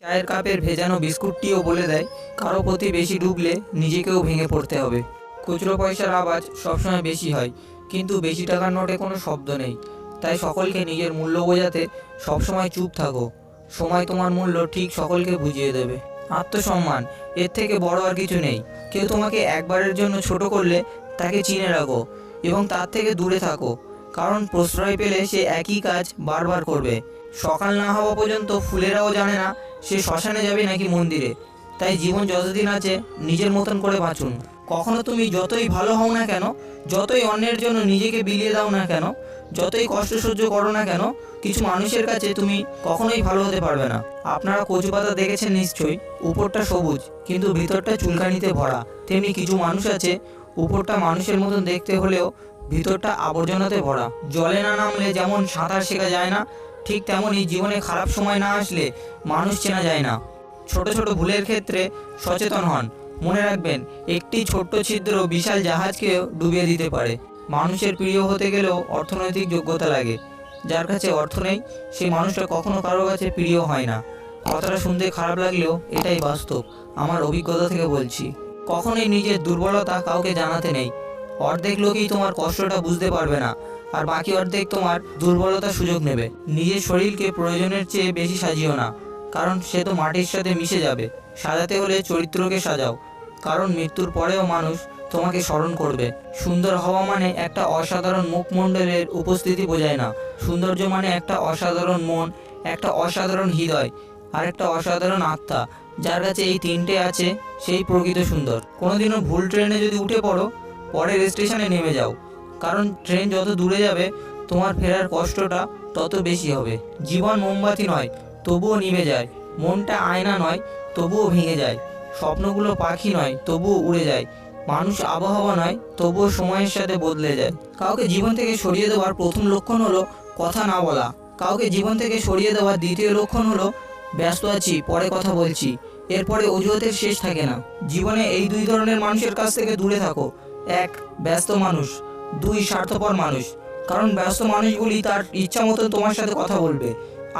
চায়ের কাপের ভেজানো বিস্কুটটিও বলে দেয় কারো প্রতি বেশি ডুবলে নিজেকেও ভেঙে পড়তে হবে। খুচরো পয়সার আওয়াজ সবসময় বেশি হয়, কিন্তু বেশি টাকার নোটে কোনো শব্দ নেই। তাই সকলকে নিজের মূল্য বোঝাতে সবসময় চুপ থাকো। সময় তোমার মূল্য ঠিক সকলকে বুঝিয়ে দেবে। আত্মসম্মান, এর থেকে বড় আর কিছু নেই। কেউ তোমাকে একবারের জন্য ছোট করলে তাকে চিনে রাখো এবং তার থেকে দূরে থাকো, কারণ প্রশ্রয় পেলে সে একই কাজ বারবার করবে। সকাল না হওয়া পর্যন্ত ফুলেরাও জানে না সে শ্মশানে যাবে নাকি মন্দিরে। তাই জীবন যতদিন আছে নিজের মতন করে বাঁচুন। কখনো তুমি যতই ভালো হও না কেন, যতই অন্যের জন্য নিজেকে বিলিয়ে দাও না কেন, যতই কষ্ট সহ্য করো না কেন, কিছু মানুষের কাছে তুমি কখনোই ভালো হতে পারবে না। আপনারা কচু পাতা দেখেছেন নিশ্চয়ই, উপরটা সবুজ কিন্তু ভিতরটা চুলকানিতে ভরা। তেমনি কিছু মানুষ আছে, উপরটা মানুষের মতন দেখতে হলেও ভিতরটা আবর্জনাতে ভরা। জলে না নামলে যেমন সাঁতার শেখা যায় না, ঠিক তেমনই জীবনে খারাপ সময় না আসলে মানুষ চেনা যায় না। ছোট ছোট ভুলের ক্ষেত্রে সচেতন হন। মনে রাখবেন, একটি ছোট্ট ছিদ্র বিশাল জাহাজকেও ডুবিয়ে দিতে পারে। মানুষের প্রিয় হতে গেলেও অর্থনৈতিক যোগ্যতা লাগে। যার কাছে অর্থ নেই সেই মানুষটা কখনো কারো কাছে প্রিয় হয় না। কথাটা শুনতে খারাপ লাগলেও এটাই বাস্তব, আমার অভিজ্ঞতা থেকে বলছি। কখনোই নিজের দুর্বলতা কাউকে জানাতে নেই। অর্ধেক লোকই তোমার কষ্টটা বুঝতে পারবে না, আর বাকি অর্ধেক তোমার দুর্বলতার সুযোগ নেবে। নিজের শরীরকে প্রয়োজনের চেয়ে বেশি সাজিও না, কারণ সে তো মাটির সাথে মিশে যাবে। সাজাতে হলে চরিত্রকে সাজাও, কারণ মৃত্যুর পরেও মানুষ তোমাকে স্মরণ করবে। সুন্দর হওয়া মানে একটা অসাধারণ মুখমণ্ডলের উপস্থিতি বোঝায় না। সৌন্দর্য মানে একটা অসাধারণ মন, একটা অসাধারণ হৃদয়, আর একটা অসাধারণ আত্মা। যার কাছে এই তিনটে আছে সেই প্রকৃত সুন্দর। কোনোদিনও ভুল ট্রেনে যদি উঠে পড়ো, পরের স্টেশনে নেমে যাও, কারণ ট্রেন যত দূরে যাবে তোমার ফেরার কষ্টটা তত বেশি হবে। জীবন মোমবাতি নয়, তবুও নিভে যায়। মনটা আয়না নয়, তবুও ভেঙে যায়। স্বপ্নগুলো পাখি নয়, তবুও উড়ে যায়। মানুষ আবহাওয়া নয়, তবুও সময়ের সাথে বদলে যায়। কাউকে জীবন থেকে সরিয়ে দেওয়ার প্রথম লক্ষণ হলো কথা না বলা। কাউকে জীবন থেকে সরিয়ে দেওয়ার দ্বিতীয় লক্ষণ হলো ব্যস্ত আছি, পরে কথা বলছি। এরপরে অজুহাতের শেষ থাকে না। জীবনে এই দুই ধরনের মানুষের কাছ থেকে দূরে থাকো। এক, ব্যস্ত মানুষ। দুই, স্বার্থপর মানুষ। কারণ ব্যস্ত মানুষগুলি তার ইচ্ছা মতো তোমার সাথে কথা বলবে,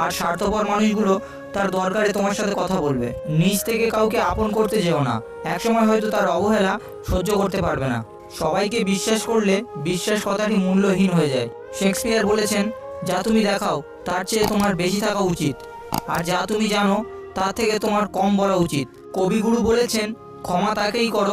আর স্বার্থপর মানুষগুলো তার দরকারে তোমার সাথে কথা বলবে। নিজ থেকে কাউকে আপন করতে যেও না, একসময় হয়তো তার অবহেলা সহ্য করতে পারবে না। সবাইকে বিশ্বাস করলে বিশ্বাস কথাটি মূল্যহীন হয়ে যায়। শেক্সপিয়ার বলেছেন, যা তুমি দেখাও তার চেয়ে তোমার বেশি থাকা উচিত, আর যা তুমি জানো তার থেকে তোমার কম বলা উচিত। কবিগুরু বলেছেন, ক্ষমা তাকেই করো